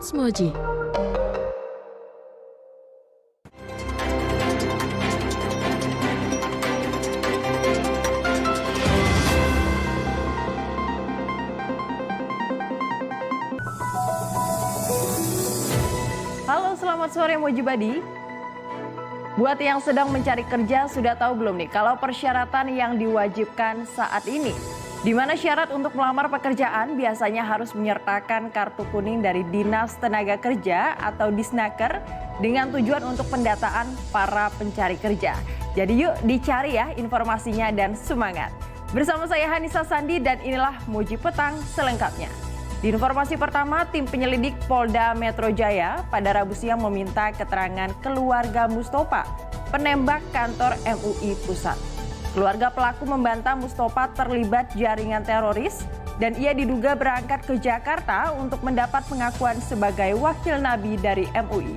Smoji. Halo, selamat sore Moji Badi. Buat yang sedang mencari kerja, sudah tahu belum nih kalau persyaratan yang diwajibkan saat ini? Di mana syarat untuk melamar pekerjaan biasanya harus menyertakan kartu kuning dari Dinas Tenaga Kerja atau Disnaker dengan tujuan untuk pendataan para pencari kerja. Jadi yuk dicari ya informasinya dan semangat. Bersama saya Hanisa Sandi dan inilah Moji Petang selengkapnya. Di informasi pertama, tim penyelidik Polda Metro Jaya pada Rabu siang meminta keterangan keluarga Mustofa, penembak kantor MUI Pusat. Keluarga pelaku membantah Mustofa terlibat jaringan teroris dan ia diduga berangkat ke Jakarta untuk mendapat pengakuan sebagai wakil nabi dari MUI.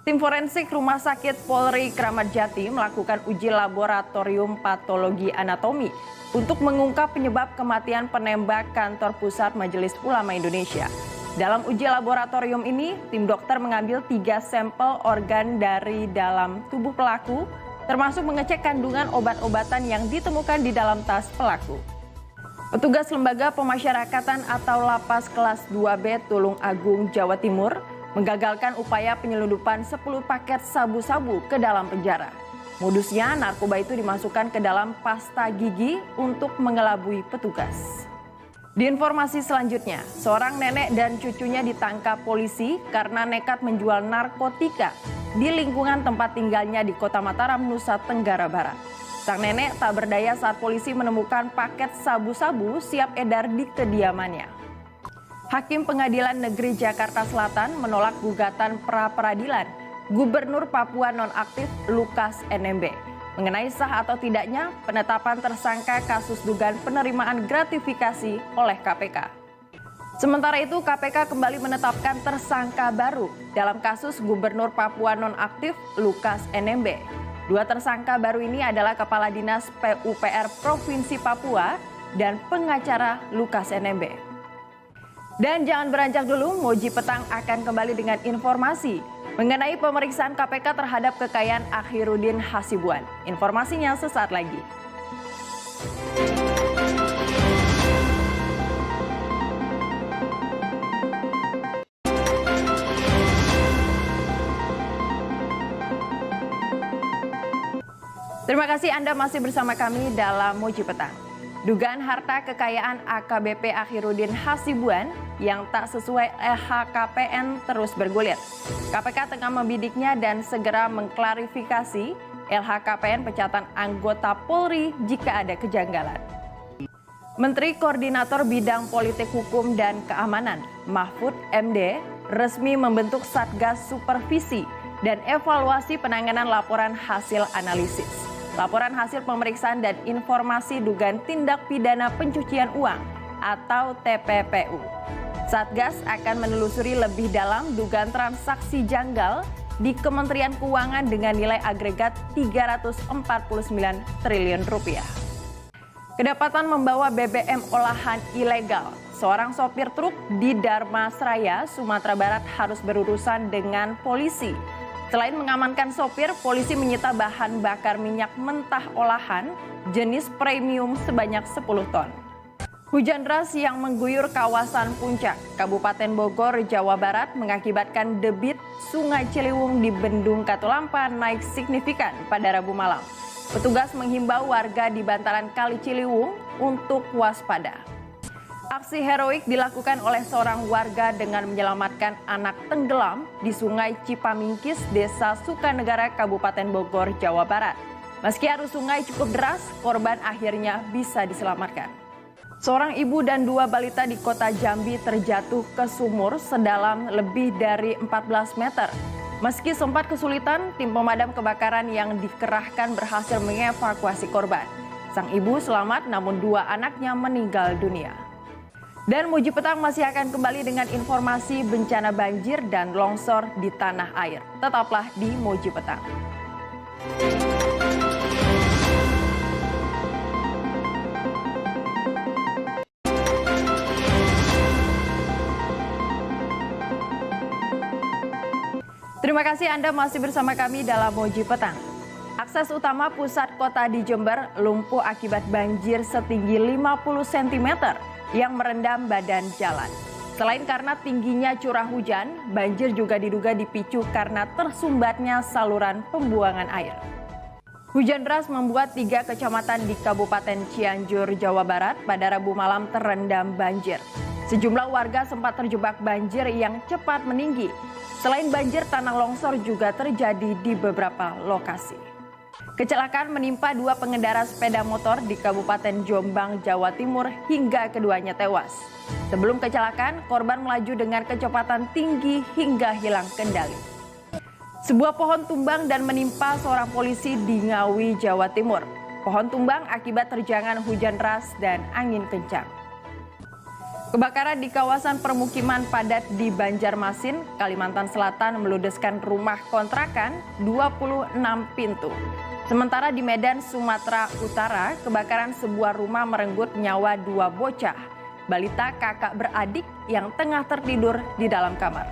Tim forensik Rumah Sakit Polri Kramat Jati melakukan uji laboratorium patologi anatomi untuk mengungkap penyebab kematian penembak kantor pusat Majelis Ulama Indonesia. Dalam uji laboratorium ini, tim dokter mengambil 3 sampel organ dari dalam tubuh pelaku, termasuk mengecek kandungan obat-obatan yang ditemukan di dalam tas pelaku. Petugas Lembaga Pemasyarakatan atau Lapas Kelas 2B Tulung Agung, Jawa Timur, menggagalkan upaya penyelundupan 10 paket sabu-sabu ke dalam penjara. Modusnya, narkoba itu dimasukkan ke dalam pasta gigi untuk mengelabui petugas. Di informasi selanjutnya, seorang nenek dan cucunya ditangkap polisi karena nekat menjual narkotika di lingkungan tempat tinggalnya di Kota Mataram, Nusa Tenggara Barat. Sang nenek tak berdaya saat polisi menemukan paket sabu-sabu siap edar di kediamannya. Hakim Pengadilan Negeri Jakarta Selatan menolak gugatan pra-peradilan Gubernur Papua nonaktif Lukas NMB mengenai sah atau tidaknya penetapan tersangka kasus dugaan penerimaan gratifikasi oleh KPK. Sementara itu, KPK kembali menetapkan tersangka baru dalam kasus Gubernur Papua nonaktif Lukas NMB. 2 tersangka baru ini adalah Kepala Dinas PUPR Provinsi Papua dan pengacara Lukas NMB. Dan jangan beranjak dulu, Moji Petang akan kembali dengan informasi mengenai pemeriksaan KPK terhadap kekayaan Akhiruddin Hasibuan. Informasinya sesaat lagi. Terima kasih Anda masih bersama kami dalam Moji Petang. Dugaan harta kekayaan AKBP Akhiruddin Hasibuan yang tak sesuai LHKPN terus bergulir. KPK tengah membidiknya dan segera mengklarifikasi LHKPN pecatan anggota Polri jika ada kejanggalan. Menteri Koordinator Bidang Politik Hukum dan Keamanan Mahfud MD resmi membentuk Satgas Supervisi dan Evaluasi Penanganan Laporan Hasil Analisis, laporan hasil pemeriksaan dan informasi dugaan tindak pidana pencucian uang atau TPPU. Satgas akan menelusuri lebih dalam dugaan transaksi janggal di Kementerian Keuangan dengan nilai agregat 349 triliun rupiah. Kedapatan membawa BBM olahan ilegal. Seorang sopir truk di Dharmasraya, Sumatera Barat harus berurusan dengan polisi. Selain mengamankan sopir, polisi menyita bahan bakar minyak mentah olahan jenis premium sebanyak 10 ton. Hujan deras yang mengguyur kawasan Puncak, Kabupaten Bogor, Jawa Barat mengakibatkan debit Sungai Ciliwung di Bendung Katulampa naik signifikan pada Rabu malam. Petugas menghimbau warga di bantaran Kali Ciliwung untuk waspada. Aksi heroik dilakukan oleh seorang warga dengan menyelamatkan anak tenggelam di Sungai Cipamingkis, Desa Sukanegara, Kabupaten Bogor, Jawa Barat. Meski arus sungai cukup deras, korban akhirnya bisa diselamatkan. Seorang ibu dan 2 balita di kota Jambi terjatuh ke sumur sedalam lebih dari 14 meter. Meski sempat kesulitan, tim pemadam kebakaran yang dikerahkan berhasil mengevakuasi korban. Sang ibu selamat namun 2 anaknya meninggal dunia. Dan Moji Petang masih akan kembali dengan informasi bencana banjir dan longsor di tanah air. Tetaplah di Moji Petang. Terima kasih Anda masih bersama kami dalam Moji Petang. Akses utama pusat kota di Jember lumpuh akibat banjir setinggi 50 cm yang merendam badan jalan. Selain karena tingginya curah hujan, banjir juga diduga dipicu karena tersumbatnya saluran pembuangan air. Hujan deras membuat 3 kecamatan di Kabupaten Cianjur, Jawa Barat pada Rabu malam terendam banjir. Sejumlah warga sempat terjebak banjir yang cepat meninggi. Selain banjir, tanah longsor juga terjadi di beberapa lokasi. Kecelakaan menimpa 2 pengendara sepeda motor di Kabupaten Jombang, Jawa Timur hingga keduanya tewas. Sebelum kecelakaan, korban melaju dengan kecepatan tinggi hingga hilang kendali. Sebuah pohon tumbang dan menimpa seorang polisi di Ngawi, Jawa Timur. Pohon tumbang akibat terjangan hujan deras dan angin kencang. Kebakaran di kawasan permukiman padat di Banjarmasin, Kalimantan Selatan meludeskan rumah kontrakan 26 pintu. Sementara di Medan, Sumatera Utara, kebakaran sebuah rumah merenggut nyawa 2 bocah, balita kakak beradik yang tengah tertidur di dalam kamar.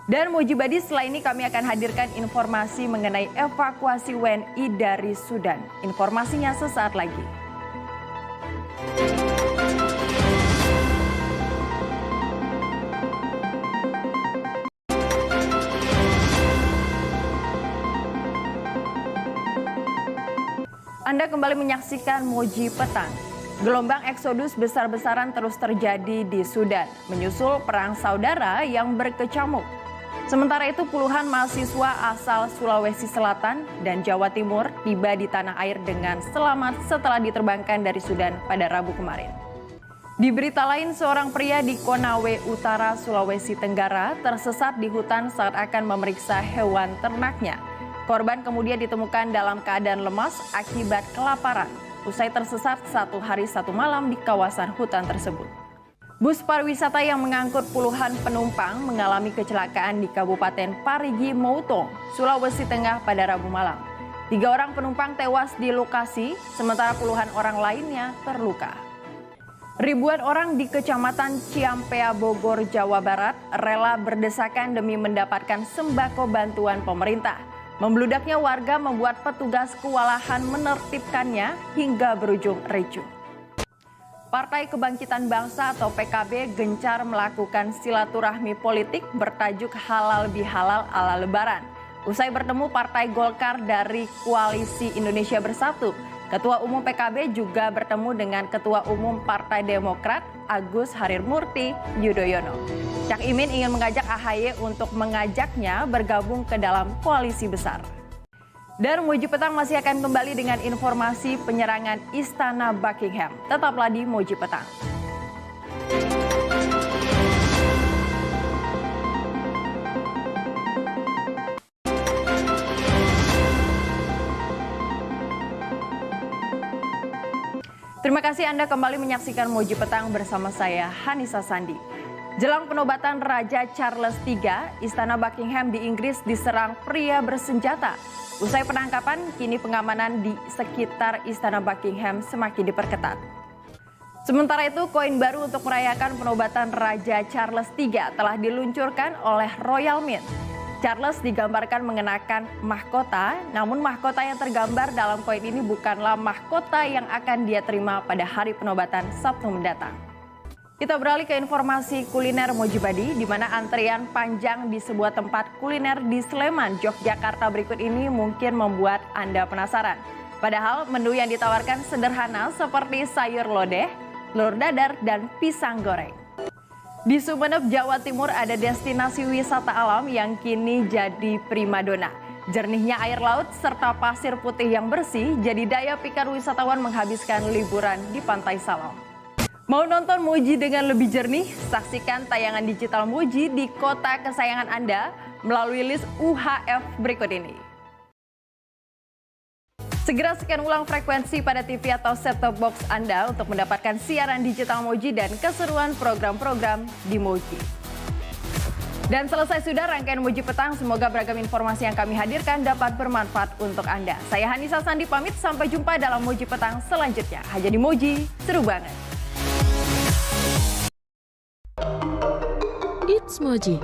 Dan Mojibadi, setelah ini kami akan hadirkan informasi mengenai evakuasi WNI dari Sudan. Informasinya sesaat lagi. Anda kembali menyaksikan Moji Petang. Gelombang eksodus besar-besaran terus terjadi di Sudan, menyusul perang saudara yang berkecamuk. Sementara itu puluhan mahasiswa asal Sulawesi Selatan dan Jawa Timur tiba di tanah air dengan selamat setelah diterbangkan dari Sudan pada Rabu kemarin. Di berita lain, seorang pria di Konawe Utara, Sulawesi Tenggara tersesat di hutan saat akan memeriksa hewan ternaknya. Korban kemudian ditemukan dalam keadaan lemas akibat kelaparan, usai tersesat 1 hari 1 malam di kawasan hutan tersebut. Bus pariwisata yang mengangkut puluhan penumpang mengalami kecelakaan di Kabupaten Parigi Motong, Sulawesi Tengah pada Rabu malam. 3 orang penumpang tewas di lokasi, sementara puluhan orang lainnya terluka. Ribuan orang di Kecamatan Ciampea, Bogor, Jawa Barat rela berdesakan demi mendapatkan sembako bantuan pemerintah. Membludaknya warga membuat petugas kewalahan menertibkannya hingga berujung ricuh. Partai Kebangkitan Bangsa atau PKB gencar melakukan silaturahmi politik bertajuk Halal Bihalal ala Lebaran. Usai bertemu Partai Golkar dari Koalisi Indonesia Bersatu, Ketua Umum PKB juga bertemu dengan Ketua Umum Partai Demokrat Agus Harimurti Yudhoyono. Cak Imin ingin mengajak AHY untuk mengajaknya bergabung ke dalam koalisi besar. Dan Moji Petang masih akan kembali dengan informasi penyerangan Istana Buckingham. Tetaplah di Moji Petang. Terima kasih Anda kembali menyaksikan Moji Petang bersama saya, Hanisa Sandi. Jelang penobatan Raja Charles III, Istana Buckingham di Inggris diserang pria bersenjata. Usai penangkapan, kini pengamanan di sekitar Istana Buckingham semakin diperketat. Sementara itu, koin baru untuk merayakan penobatan Raja Charles III telah diluncurkan oleh Royal Mint. Charles digambarkan mengenakan mahkota, namun mahkota yang tergambar dalam koin ini bukanlah mahkota yang akan dia terima pada hari penobatan Sabtu mendatang. Kita beralih ke informasi kuliner Mojibadi, di mana antrian panjang di sebuah tempat kuliner di Sleman, Yogyakarta berikut ini mungkin membuat Anda penasaran. Padahal menu yang ditawarkan sederhana seperti sayur lodeh, telur dadar, dan pisang goreng. Di Sumeneb, Jawa Timur ada destinasi wisata alam yang kini jadi primadona. Jernihnya air laut serta pasir putih yang bersih jadi daya pikat wisatawan menghabiskan liburan di Pantai Salam. Mau nonton Moji dengan lebih jernih? Saksikan tayangan digital Moji di kota kesayangan Anda melalui list UHF berikut ini. Segera scan ulang frekuensi pada TV atau set-top box Anda untuk mendapatkan siaran digital Moji dan keseruan program-program di Moji. Dan selesai sudah rangkaian Moji Petang, semoga beragam informasi yang kami hadirkan dapat bermanfaat untuk Anda. Saya Hanisa Sandi pamit, sampai jumpa dalam Moji Petang selanjutnya. Hanya di Moji, seru banget. It's Moji.